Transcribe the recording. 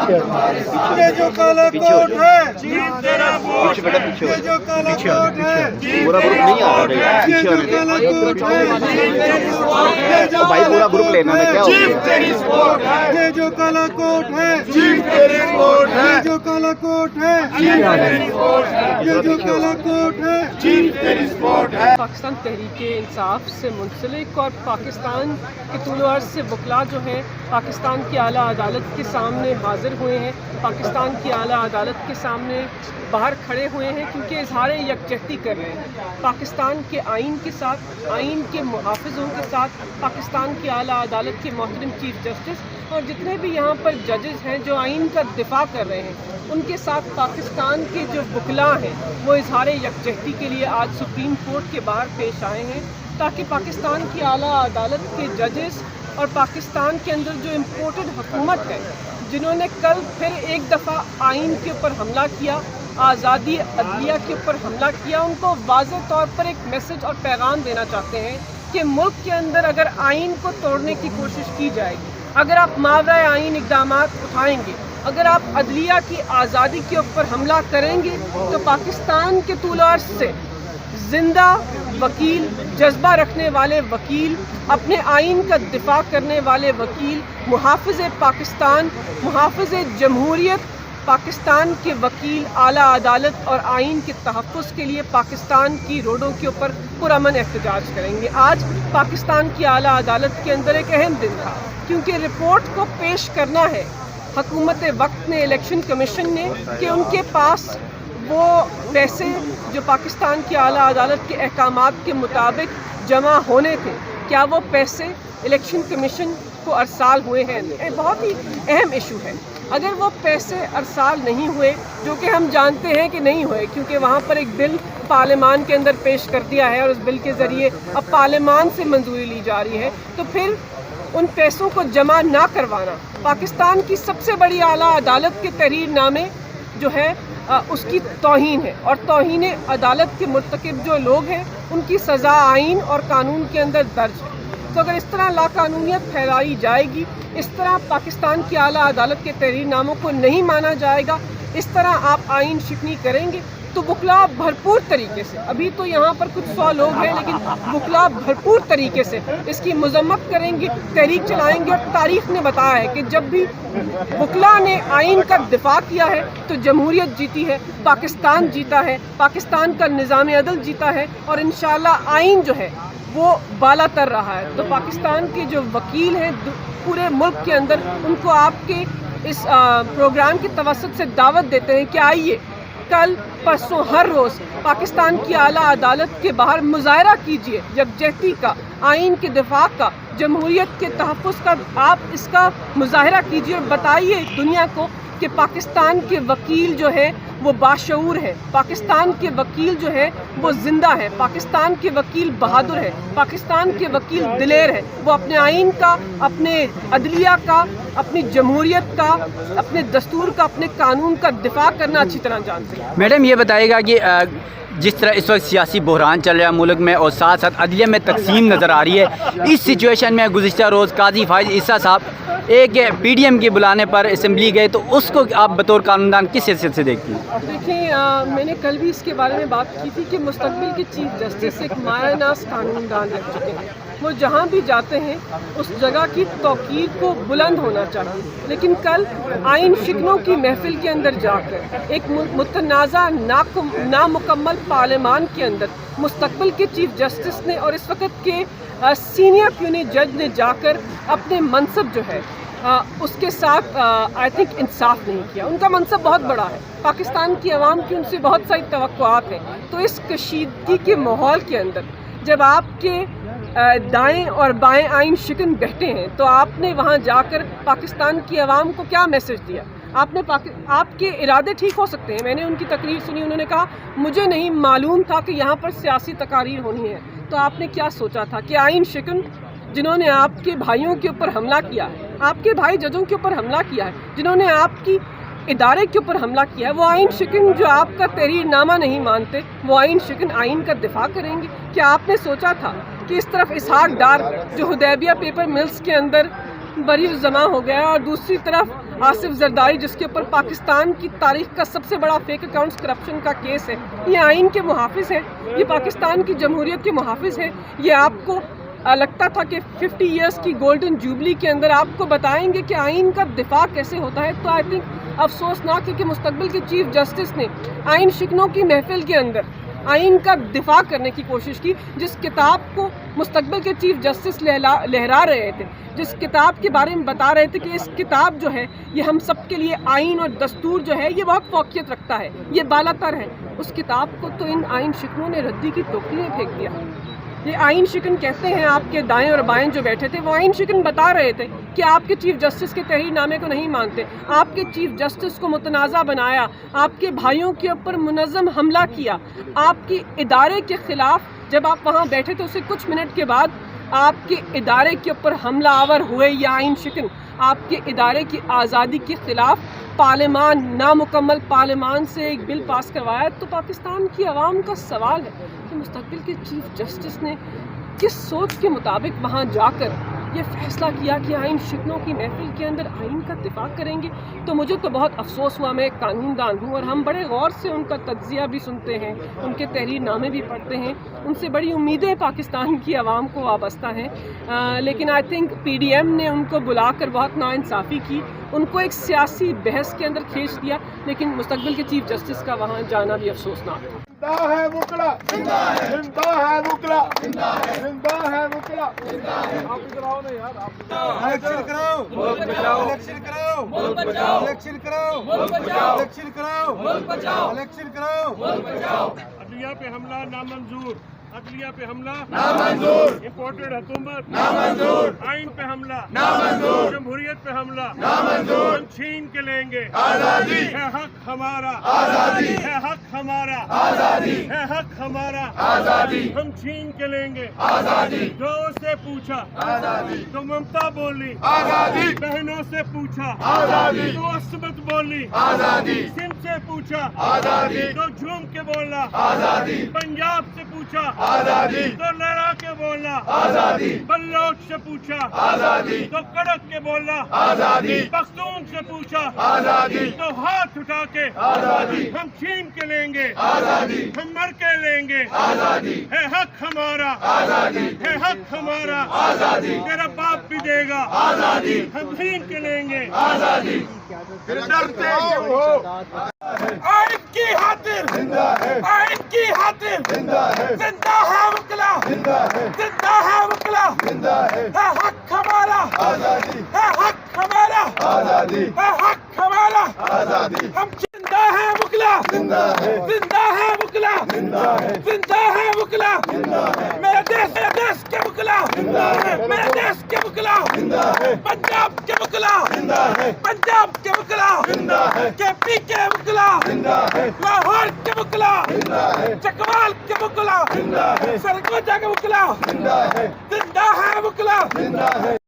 ये जो काला कोट है, ये जो काला कोट है, पूरा ग्रुप नहीं आ रहा है, ये जो काला कोट है, भाई पूरा ग्रुप लेना है क्या हो गया? ये जो काला कोट है, ये जो काला कोट है, ये जो काला कोट है। पाकिस्तान तहरीक-ए-इंसाफ से मुंसलिक और पाकिस्तान के तूल अर्ज़ से वकला जो हैं पाकिस्तान की आला अदालत के सामने हाज़िर हुए हैं, पाकिस्तान की आला अदालत के सामने बाहर खड़े हुए हैं क्योंकि इजहार यकजहती कर रहे हैं पाकिस्तान के आइन के साथ, आइन के मुहाफ़िज़ों के साथ, पाकिस्तान की आला अदालत के मोहतरम चीफ जस्टिस और जितने भी यहाँ पर जजेस हैं जो आइन का दिफा कर रहे हैं उनके साथ पाकिस्तान के जो वकला हैं वो इजहार यकजहती के लिए आज सुप्रीम कोर्ट के बाहर पेश आए हैं ताकि पाकिस्तान की आला अदालत के जजेस और पाकिस्तान के अंदर जो इम्पोर्टेड हुकूमत है जिन्होंने कल फिर एक दफ़ा आइन के ऊपर हमला किया, आज़ादी अदलिया के ऊपर हमला किया, उनको वाज़ेह तौर पर एक मैसेज और पैगाम देना चाहते हैं कि मुल्क के अंदर अगर आइन को तोड़ने की कोशिश की जाएगी, अगर आप मावरा आइन इक़दाम उठाएंगे, अगर आप अदलिया की आज़ादी के ऊपर हमला करेंगे तो पाकिस्तान के तूल अर्ज़ से ज़िंदा वकील, जज्बा रखने वाले वकील, अपने आइन का दिफा करने वाले वकील, मुहाफ़िज़ पाकिस्तान, मुहाफ़िज़ जमहूरियत पाकिस्तान के वकील आला अदालत और आइन के तहफ़्फ़ुज़ के लिए पाकिस्तान की रोडों के ऊपर पुरअमन एहतजाज करेंगे। आज पाकिस्तान की आला अदालत के अंदर एक अहम दिन था क्योंकि रिपोर्ट को पेश करना है हुकूमत वक्त ने, इलेक्शन कमीशन ने, कि उनके पास वो पैसे जो पाकिस्तान की आला अदालत के अहकामात के मुताबिक जमा होने थे, क्या वो पैसे इलेक्शन कमीशन को अरसाल हुए हैं? ये बहुत ही अहम इशू है। अगर वो पैसे अरसाल नहीं हुए, जो कि हम जानते हैं कि नहीं हुए क्योंकि वहाँ पर एक बिल पार्लियामान के अंदर पेश कर दिया है और उस बिल के ज़रिए अब पार्लियामान से मंजूरी ली जा रही है, तो फिर उन पैसों को जमा ना करवाना पाकिस्तान की सबसे बड़ी आला अदालत के तहरीर नामे जो है उसकी तौहीन है और तौहीन अदालत के मुर्तकिब जो लोग हैं उनकी सज़ा आइन और कानून के अंदर दर्ज है। तो अगर इस तरह लाकानूनियत फैलाई जाएगी, इस तरह पाकिस्तान की आला अदालत के तहरीर नामों को नहीं माना जाएगा, इस तरह आप आइन शिकनी करेंगे तो वकला भरपूर तरीके से, अभी तो यहाँ पर कुछ 100 लोग हैं लेकिन वकला भरपूर तरीके से इसकी मजम्मत करेंगे, तहरीक चलाएंगे और तारीख़ ने बताया है कि जब भी वकला ने आइन का दिफा किया है तो जमहूरियत जीती है, पाकिस्तान जीता है, पाकिस्तान का निज़ाम अदल जीता है और इंशाअल्लाह आइन जो है वो बाला तर रहा है। तो पाकिस्तान के जो वकील हैं पूरे मुल्क के अंदर, उनको आपके इस प्रोग्राम की तवस्सुत से दावत देते हैं कि आइए कल परसों हर रोज़ पाकिस्तान की आला अदालत के बाहर मुजाहरा कीजिए यकजहती का, आइन के दिफा का, जमहूरियत के तहफ़्फ़ुज़ का, आप इसका मुजाहरा कीजिए और बताइए दुनिया को कि पाकिस्तान के वकील जो है वो बाशऊर है, पाकिस्तान के वकील जो है वो ज़िंदा है, पाकिस्तान के वकील बहादुर है, पाकिस्तान के वकील दिलेर है, वो अपने आइन का, अपने अदलिया का, अपनी जमहूरियत का, अपने दस्तूर का, अपने कानून का दिफा करना अच्छी तरह जानते हैं। मैडम ये बताइएगा कि जिस तरह इस वक्त सियासी बहरान चल रहा है मुल्क में और साथ साथ अदलिया में तकसीम नज़र आ रही है, इस सिचुएशन में गुज़िश्ता रोज़ काजी फाइज ईसा साहब एक PDM के बुलाने पर असम्बली गए, तो उसको आप बतौर कानूनदान किस हैसियत से देखती हैं? देखिए, मैंने कल भी इसके बारे में बात की थी कि मुस्तकबिल के चीफ जस्टिस एक मायानास कानूनदान रह चुके हैं। वो जहाँ भी जाते हैं उस जगह की तौकीर को बुलंद होना चाहिए, लेकिन कल आइन शिकनों की महफिल के अंदर जाकर एक मुतनाज़ा नामुकम्मल पार्लियामान के अंदर मुस्तकबिल के चीफ जस्टिस ने और इस वक्त के सीनियर प्यूनी जज ने जाकर अपने मनसब जो है उसके साथ आई थिंक इंसाफ नहीं किया। उनका मनसब बहुत बड़ा है, पाकिस्तान की आवाम की उनसे बहुत सारी तवक्कुआत हैं, तो इस कशीदगी के माहौल के अंदर जब आपके दाएं और बाएं आइन शिकन बैठे हैं तो आपने वहां जाकर पाकिस्तान की आवाम को क्या मैसेज दिया? आपने आपके इरादे ठीक हो सकते हैं, मैंने उनकी तकरीर सुनी, उन्होंने कहा मुझे नहीं मालूम था कि यहाँ पर सियासी तकारीर होनी है, तो आपने क्या सोचा था कि आइन शिकन जिन्होंने आपके भाइयों के ऊपर हमला किया है, आपके भाई जजों के ऊपर हमला किया है, जिन्होंने आपकी इदारे के ऊपर हमला किया है, वो आइन शिकन जो आपका तहरीर नामा नहीं मानते, वो आइन शिकन आइन का दिफा करेंगे? क्या आपने सोचा था कि इस तरफ इसहाक डार जो हुदैबिया पेपर मिल्स के अंदर बरी जमा हो गया है, और दूसरी तरफ आसिफ जरदारी जिसके ऊपर पाकिस्तान की तारीख का सबसे बड़ा फेक अकाउंट्स करप्शन का केस है। ये आइन के मुहाफिज है, ये पाकिस्तान की जमहूरियत के मुहाफिज है। ये आपको लगता था कि 50 इयर्स की गोल्डन जुबली के अंदर आपको बताएंगे कि आइन का दिफा कैसे होता है। तो आई थिंक अफसोसनाक है कि मुस्तकबिल के चीफ जस्टिस ने आइन शिकनों की महफिल के अंदर आइन का दिफा करने की कोशिश की। जिस किताब को मुस्तकबिल के चीफ जस्टिस लहरा रहे थे, जिस किताब के बारे में बता रहे थे कि इस किताब जो है ये हम सब के लिए आइन और दस्तूर जो है ये बहुत फौकियत रखता है, ये बालातर है, उस किताब को तो इन आइन शिकनों ने रद्दी की टोकरी में फेंक दिया। ये आइन शिकन कहते हैं, आपके दाएं और बाएं जो बैठे थे वो आइन शिकन बता रहे थे कि आपके चीफ जस्टिस के तहरीरनामे को नहीं मानते, आपके चीफ जस्टिस को मुतनाज़ा बनाया, आपके भाइयों के ऊपर मुनज़्ज़म हमला किया, आपके इदारे के ख़िलाफ़ जब आप वहाँ बैठे थे उससे कुछ मिनट के बाद आपके इदारे के ऊपर हमला आवर हुए। या आइन शिकन आपके इदारे की आज़ादी के ख़िलाफ़ पार्लियामान, नामुकम्मल पार्लियामान से एक बिल पास करवाया। तो पाकिस्तान की आवाम का सवाल है कि मुस्तकबिल के चीफ जस्टिस ने किस सोच के मुताबिक वहाँ जाकर ये फैसला किया कि आइन शिकनों की महफिल के अंदर आइन का दिफा करेंगे। तो मुझे तो बहुत अफसोस हुआ, मैं एक कानूनदान हूँ और हम बड़े गौर से उनका तज्ज़िया भी सुनते हैं, उनके तहरीरनामे भी पढ़ते हैं, उनसे बड़ी उम्मीदें पाकिस्तान की आवाम को वाबस्ता हैं। लेकिन आई थिंक PDM ने उनको बुलाकर बहुत नाइंसाफ़ी की, उनको एक सियासी बहस के अंदर खींच दिया। लेकिन मुस्तकबिल के चीफ जस्टिस का वहाँ जाना भी अफसोसनाक था। जिंदा है मुकला, जिंदा है, जिंदा है मुकला, जिंदा है, जिंदा है मुकला, जिंदा है। आप कराओ ना यार, आप इलेक्शन कराओ, मुल्क बचाओ, इलेक्शन कराओ, मुल्क बचाओ, इलेक्शन कराओ, मुल्क बचाओ, इलेक्शन कराओ, मुल्क बचाओ, इलेक्शन कराओ, मुल्क बचाओ। अदलिया पे हमला नामंजूर, अदलिया पे हमला नामंजूर, इम्पोर्टेड हुकूमत नामंजूर, आइन पे हमला नामंजूर, जमहूरियत पे हमला नामंजूर। हम छीन के लेंगे आजादी, है हक हमारा आजादी, है हक हमारा आजादी, है हक हमारा आजादी। हम छीन के लेंगे आजादी। जो से पूछा आजादी, तो ममता बोली आजादी, बहनों से पूछा आजादी, तो असमत बोली आजादी, सिंध से पूछा आजादी, तो झूम के बोला आजादी, पंजाब से पूछा आजादी, तो लड़ा के बोला आजादी, बल्लोच से पूछा आजादी, तो कड़क के बोला आजादी, पख्तून से पूछा आजादी, तो हाथ उठा के आजादी। हम छीन के लेंगे आजादी, हम मर के लेंगे आजादी, है हक हमारा आजादी, है हक हमारा आजादी। तेरा बाप भी देगा आजादी, हम छीन के लेंगे आजादी। डरते हो आइन की खातिर जिंदा है, आइन की खातिर जिंदा है, जिंदा है मुकला, जिंदा है, जिंदा है मुकला, जिंदा है हक हमारा आजादी, है हक हमारा आजादी, है हक हमारा आजादी। हम जिंदा है मुकला, जिंदा है, जिंदा है मुकला, जिंदा है, जिंदा है मुकला, जिंदा है। मेरा देश के मुकला जिंदा है, मेरे देश के मुकला जिंदा है, पंजाब के मुकला जिंदा है, पंजाब के मुकला जिंदा है, KP के मुकला जिंदा है, लाहौर के मुकला जिंदा है, चकवाल के मुकला जिंदा है, सरगोजा के मुकला जिंदा है, जिंदा है मुकला जिंदा है।